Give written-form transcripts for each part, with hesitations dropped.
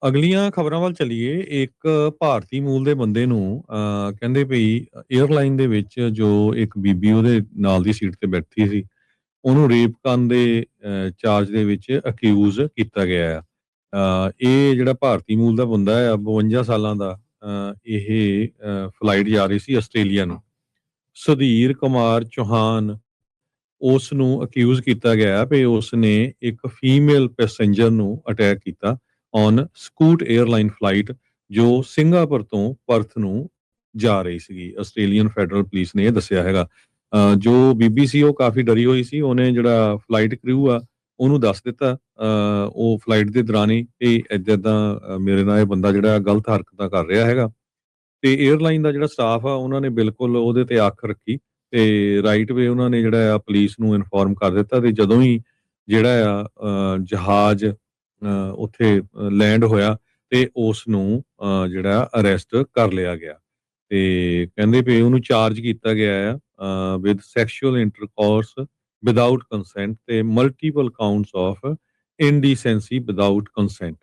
ਅਗਲੀਆਂ ਖਬਰਾਂ ਵੱਲ ਚੱਲੀਏ। ਇੱਕ ਭਾਰਤੀ ਮੂਲ ਦੇ ਬੰਦੇ ਨੂੰ ਕਹਿੰਦੇ ਭਈ 에ਅਰਲਾਈਨ ਦੇ ਵਿੱਚ ਜੋ ਇੱਕ ਬੀਬੀ ਉਹਦੇ ਨਾਲ ਦੀ ਸੀਟ ਤੇ ਬੈਠੀ ਸੀ, ਉਹਨੂੰ ਰੇਪ ਕਰਨ ਦੇ ਚਾਰਜ ਦੇ ਵਿੱਚ ਅਕਿਊਜ਼ ਕੀਤਾ ਗਿਆ ਆ। ਇਹ ਜਿਹੜਾ ਭਾਰਤੀ ਮੂਲ ਦਾ ਬੰਦਾ ਆ 52 ਸਾਲਾਂ ਦਾ, ਇਹ ਫਲਾਈਟ ਜਾ ਰਹੀ ਸੀ ਆਸਟ੍ਰੇਲੀਆ ਨੂੰ। ਸੁਧੀਰ ਕੁਮਾਰ ਚੌਹਾਨ ਉਸ ਨੂੰ ਅਕਿਊਜ਼ ਕੀਤਾ ਗਿਆ ਵੀ ਉਸਨੇ ਇੱਕ ਫੀਮੇਲ ਪੈਸੇਂਜਰ ਨੂੰ ਅਟੈਕ ਕੀਤਾ ਔਨ ਸਕੂਟ 에ਅਰਲਾਈਨ ਫਲਾਈਟ ਜੋ ਸਿੰਗਾਪੁਰ ਤੋਂ ਪਰਥ ਨੂੰ ਜਾ ਰਹੀ ਸੀਗੀ। ਆਸਟ੍ਰੇਲੀਅਨ ਫੈਡਰਲ ਪੁਲਿਸ ਨੇ ਇਹ ਦੱਸਿਆ ਹੈਗਾ। ਜੋ ਬੀਬੀ ਸੀ ਉਹ ਕਾਫੀ ਡਰੀ ਹੋਈ ਸੀ। ਉਹਨੇ ਜਿਹੜਾ ਫਲਾਈਟ ਕ੍ਰਿਊ ਆ ਉਹਨੂੰ ਦੱਸ ਦਿੱਤਾ ਉਹ ਫਲਾਈਟ ਦੇ ਦੌਰਾਨ ਹੀ ਕਿ ਏਦਾਂ ਮੇਰੇ ਨਾਲ ਇਹ ਬੰਦਾ ਜਿਹੜਾ ਗਲਤ ਹਰਕਤਾਂ ਕਰ ਰਿਹਾ ਹੈਗਾ। ਤੇ 에ਅਰਲਾਈਨ ਦਾ ਜਿਹੜਾ ਸਟਾਫ ਆ ਉਹਨਾਂ ਨੇ ਬਿਲਕੁਲ ਉਹਦੇ ਤੇ ਅੱਖ ਰੱਖੀ ਤੇ ਰਾਈਟ ਵੇ ਉਹਨਾਂ ਨੇ ਜਿਹੜਾ ਆ ਪੁਲਿਸ ਨੂੰ ਇਨਫੋਰਮ ਕਰ ਦਿੱਤਾ ਤੇ ਜਦੋਂ ਹੀ ਜਿਹੜਾ ਆ ਜਹਾਜ਼ ਉੱਥੇ ਲੈਂਡ ਹੋਇਆ ਤੇ ਉਸ ਨੂੰ ਜਿਹੜਾ ਅਰੈਸਟ ਕਰ ਲਿਆ ਗਿਆ ਤੇ ਕਹਿੰਦੇ ਵੀ ਉਹਨੂੰ ਚਾਰਜ ਕੀਤਾ ਗਿਆ ਆ with sexual intercourse without consent ਤੇ multiple counts of indecency without consent.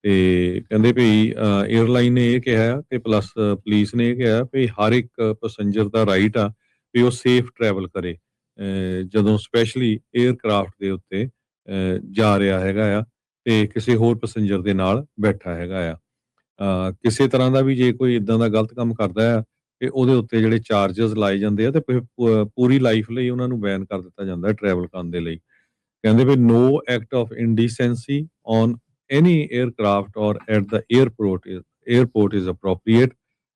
ਤੇ ਕਹਿੰਦੇ ਵੀ 에ਅਰਲਾਈਨ ਨੇ ਇਹ ਕਿਹਾ ਤੇ ਪਲੱਸ ਪੁਲਿਸ ਨੇ ਇਹ ਕਿਹਾ ਵੀ ਹਰ ਇੱਕ ਪੈਸੇਂਜਰ ਦਾ ਰਾਈਟ ਆ ਵੀ ਉਹ ਸੇਫ ਟਰੈਵਲ ਕਰੇ ਜਦੋਂ ਸਪੈਸ਼ਲੀ 에ਅਰਕ੍ਰਾਫਟ ਦੇ ਉੱਤੇ ਜਾ ਰਿਹਾ ਹੈਗਾ ਆ ਤੇ ਕਿਸੇ ਹੋਰ ਪੈਸੇਂਜਰ ਦੇ ਨਾਲ ਬੈਠਾ ਹੈਗਾ ਆ। ਕਿਸੇ ਤਰ੍ਹਾਂ ਦਾ ਵੀ ਜੇ ਕੋਈ ਇਦਾਂ ਦਾ ਗਲਤ ਕੰਮ ਕਰਦਾ ਆ ਤੇ ਉਹਦੇ ਉੱਤੇ ਜਿਹੜੇ ਚਾਰजेस ਲਾਏ ਜਾਂਦੇ ਆ ਤੇ ਪੂਰੀ ਲਾਈਫ ਲਈ ਉਹਨਾਂ ਨੂੰ ਬੈਨ ਕਰ ਦਿੱਤਾ ਜਾਂਦਾ ਟਰੈਵਲ ਕਰਨ ਦੇ ਲਈ। ਕਹਿੰਦੇ ਵੀ no act of indecency on any aircraft or at the airport is appropriate.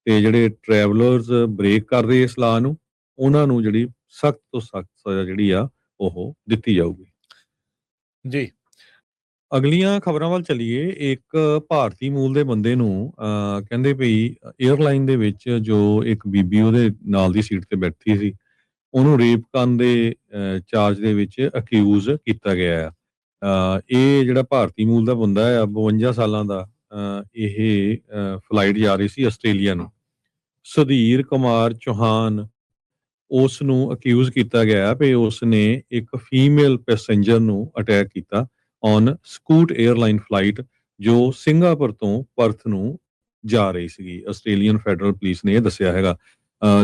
ਤੇ ਜਿਹੜੇ ਟਰੈਵਲਰਸ ਬ੍ਰੇਕ ਕਰਦੇ ਇਸ ਲਾਅ ਨੂੰ ਉਹਨਾਂ ਨੂੰ ਜਿਹੜੀ ਸਖਤ ਤੋਂ ਸਖਤ ਸਜ਼ਾ ਜਿਹੜੀ ਆ ਉਹ ਦਿੱਤੀ ਜਾਊਗੀ। ਜੀ ਅਗਲੀਆਂ ਖਬਰਾਂ ਵੱਲ ਚੱਲੀਏ। ਇੱਕ ਭਾਰਤੀ ਮੂਲ ਦੇ ਬੰਦੇ ਨੂੰ ਕਹਿੰਦੇ ਭਈ 에ਅਰਲਾਈਨ ਦੇ ਵਿੱਚ ਜੋ ਇੱਕ ਬੀਬੀ ਉਹਦੇ ਨਾਲ ਦੀ ਸੀਟ ਤੇ ਬੈਠੀ ਸੀ, ਉਹਨੂੰ ਰੇਪ ਕਰਨ ਦੇ ਚਾਰਜ ਦੇ ਵਿੱਚ ਅਕਿਊਜ਼ ਕੀਤਾ ਗਿਆ ਆ। ਇਹ ਜਿਹੜਾ ਭਾਰਤੀ ਮੂਲ ਦਾ ਬੰਦਾ ਆ 52 ਸਾਲਾਂ ਦਾ, ਇਹ ਫਲਾਈਟ ਜਾ ਰਹੀ ਸੀ ਆਸਟ੍ਰੇਲੀਆ ਨੂੰ। ਸੁਧੀਰ ਕੁਮਾਰ ਚੌਹਾਨ ਉਸ ਨੂੰ ਅਕਿਊਜ਼ ਕੀਤਾ ਗਿਆ ਵੀ ਉਸਨੇ ਇੱਕ ਫੀਮੇਲ ਪੈਸੇਂਜਰ ਨੂੰ ਅਟੈਕ ਕੀਤਾ ਔਨ ਸਕੂਟ 에ਅਰਲਾਈਨ ਫਲਾਈਟ ਜੋ ਸਿੰਗਾਪੁਰ ਤੋਂ ਪਰਥ ਨੂੰ ਜਾ ਰਹੀ ਸੀਗੀ। ਆਸਟ੍ਰੇਲੀਅਨ ਫੈਡਰਲ ਪੁਲਿਸ ਨੇ ਇਹ ਦੱਸਿਆ ਹੈਗਾ।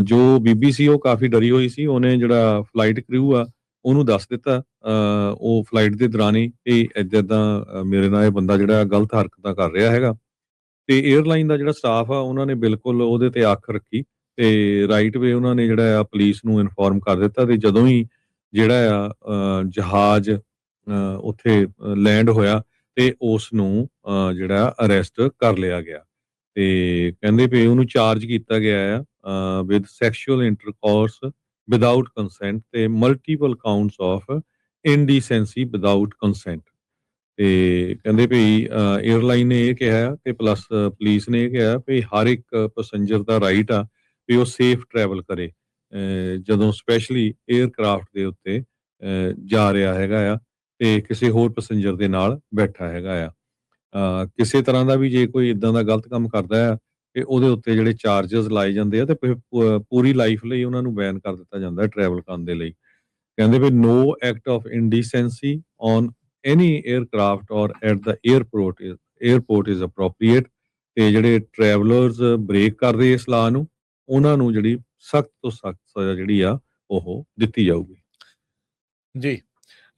ਜੋ ਬੀਬੀ ਸੀ ਉਹ ਕਾਫੀ ਡਰੀ ਹੋਈ ਸੀ। ਉਹਨੇ ਜਿਹੜਾ ਫਲਾਈਟ ਕ੍ਰਿਊ ਆ ਉਹਨੂੰ ਦੱਸ ਦਿੱਤਾ ਉਹ ਫਲਾਈਟ ਦੇ ਦੌਰਾਨ ਹੀ ਕਿ ਏਦਾਂ ਮੇਰੇ ਨਾਲ ਇਹ ਬੰਦਾ ਜਿਹੜਾ ਗਲਤ ਹਰਕਤਾਂ ਕਰ ਰਿਹਾ ਹੈਗਾ। ਤੇ 에ਅਰਲਾਈਨ ਦਾ ਜਿਹੜਾ ਸਟਾਫ ਆ ਉਹਨਾਂ ਨੇ ਬਿਲਕੁਲ ਉਹਦੇ ਤੇ ਅੱਖ ਰੱਖੀ ਤੇ ਰਾਈਟ ਵੇ ਉਹਨਾਂ ਨੇ ਜਿਹੜਾ ਆ ਪੁਲਿਸ ਨੂੰ ਇਨਫੋਰਮ ਕਰ ਦਿੱਤਾ ਤੇ ਜਦੋਂ ਹੀ ਜਿਹੜਾ ਆ ਜਹਾਜ਼ ਉੱਥੇ ਲੈਂਡ ਹੋਇਆ ਤੇ ਉਸ ਨੂੰ ਜਿਹੜਾ ਅਰੈਸਟ ਕਰ ਲਿਆ ਗਿਆ ਤੇ ਕਹਿੰਦੇ ਵੀ ਉਹਨੂੰ ਚਾਰਜ ਕੀਤਾ ਗਿਆ ਆ with sexual intercourse without consent ਤੇ multiple counts of indecency without consent. ਤੇ ਕਹਿੰਦੇ ਵੀ 에ਅਰਲਾਈਨ ਨੇ ਇਹ ਕਿਹਾ ਤੇ ਪਲੱਸ ਪੁਲਿਸ ਨੇ ਇਹ ਕਿਹਾ ਵੀ ਹਰ ਇੱਕ ਪੈਸੇਂਜਰ ਦਾ ਰਾਈਟ ਆ ਵੀ ਉਹ ਸੇਫ ਟਰੈਵਲ ਕਰੇ ਜਦੋਂ ਸਪੈਸ਼ਲੀ 에ਅਰਕ੍ਰਾਫਟ ਦੇ ਉੱਤੇ ਜਾ ਰਿਹਾ ਹੈਗਾ ਆ ਤੇ ਕਿਸੇ ਹੋਰ ਪੈਸੇਂਜਰ ਦੇ ਨਾਲ ਬੈਠਾ ਹੈਗਾ ਆ। ਕਿਸੇ ਤਰ੍ਹਾਂ ਦਾ ਵੀ ਜੇ ਕੋਈ ਇਦਾਂ ਦਾ ਗਲਤ ਕੰਮ ਕਰਦਾ ਆ ਤੇ ਉਹਦੇ ਉੱਤੇ ਜਿਹੜੇ ਚਾਰजेस ਲਾਏ ਜਾਂਦੇ ਆ ਤੇ ਪੂਰੀ ਲਾਈਫ ਲਈ ਉਹਨਾਂ ਨੂੰ ਬੈਨ ਕਰ ਦਿੱਤਾ ਜਾਂਦਾ ਟਰੈਵਲ ਕਰਨ ਦੇ ਲਈ। ਕਹਿੰਦੇ ਵੀ no act of indecency on any aircraft or at the airport is appropriate. ਤੇ ਜਿਹੜੇ ਟਰੈਵਲਰਸ ਬ੍ਰੇਕ ਕਰਦੇ ਇਸ ਲਾਅ ਨੂੰ ਉਹਨਾਂ ਨੂੰ ਜਿਹੜੀ ਸਖਤ ਤੋਂ ਸਖਤ ਸਜ਼ਾ ਜਿਹੜੀ ਆ ਉਹ ਦਿੱਤੀ ਜਾਊਗੀ। ਜੀ